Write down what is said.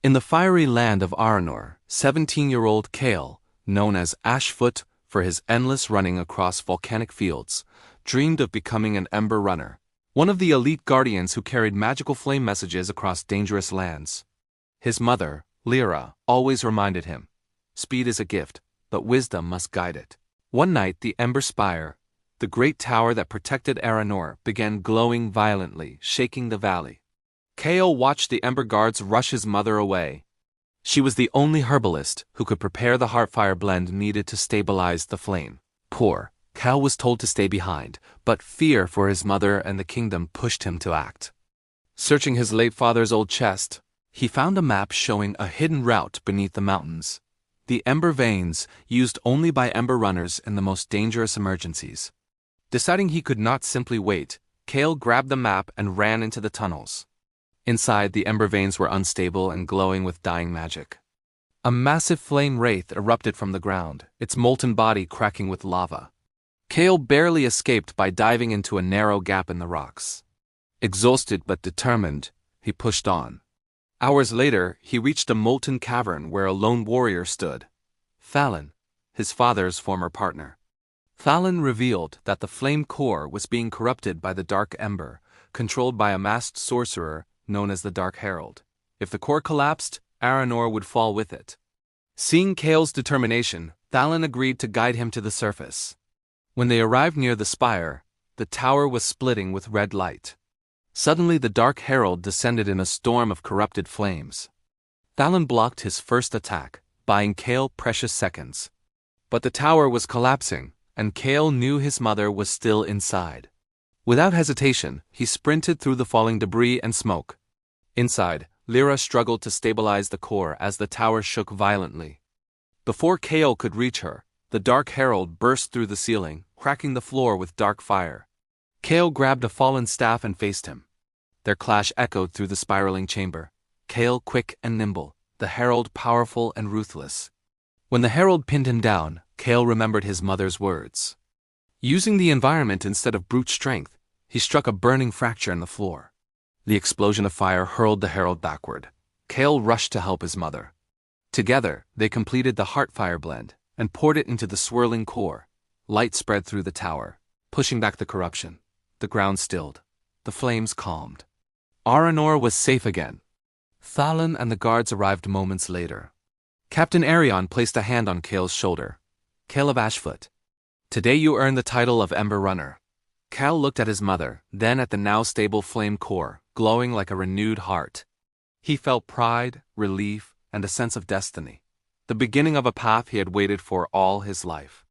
In the fiery land of Aranor, 17-year-old Kael, known as Ashfoot for his endless running across volcanic fields, dreamed of becoming an Ember Runner, one of the elite guardians who carried magical flame messages across dangerous lands. His mother, Lyra, always reminded him, "Speed is a gift, but wisdom must guide it." One night the Ember Spire, the great tower that protected Aranor, began glowing violently, shaking the valley. Kael watched the Ember Guards rush his mother away. She was the only herbalist who could prepare the heartfire blend needed to stabilize the flame. Poor Kael was told to stay behind, but fear for his mother and the kingdom pushed him to act. Searching his late father's old chest, he found a map showing a hidden route beneath the mountains. The Ember Veins, used only by Ember Runners in the most dangerous emergencies. Deciding he could not simply wait, Kael grabbed the map and ran into the tunnels. Inside, the Ember Veins were unstable and glowing with dying magic. A massive flame wraith erupted from the ground, its molten body cracking with lava. Kael barely escaped by diving into a narrow gap in the rocks. Exhausted but determined, he pushed on. Hours later, he reached a molten cavern where a lone warrior stood. Fallon, his father's former partner. Fallon revealed that the flame core was being corrupted by the Dark Ember, controlled by a masked sorcerer known as the Dark Herald. If the core collapsed, Aranor would fall with it. Seeing Kael's determination, Fallon agreed to guide him to the surface. When they arrived near the spire, the tower was splitting with red light. Suddenly the Dark Herald descended in a storm of corrupted flames. Fallon blocked his first attack, buying Kael precious seconds. But the tower was collapsing, and Kael knew his mother was still inside. Without hesitation, he sprinted through the falling debris and smoke. Inside, Lyra struggled to stabilize the core as the tower shook violently. Before Kael could reach her, the Dark Herald burst through the ceiling, cracking the floor with dark fire. Kael grabbed a fallen staff and faced him. Their clash echoed through the spiraling chamber. Kael quick and nimble, the Herald powerful and ruthless. When the Herald pinned him down, Kael remembered his mother's words. Using the environment instead of brute strength, he struck a burning fracture in the floor. The explosion of fire hurled the Herald backward. Kael rushed to help his mother. Together, they completed the Heartfire blend and poured it into the swirling core. Light spread through the tower, pushing back the corruption. The ground stilled. The flames calmed. Aranor was safe again. Fallon and the guards arrived moments later. Captain Arion placed a hand on Kael's shoulder. "Kael of Ashfoot, today you earn the title of Ember Runner." Kael looked at his mother, then at the now stable flame core, glowing like a renewed heart. He felt pride, relief, and a sense of destiny. The beginning of a path he had waited for all his life.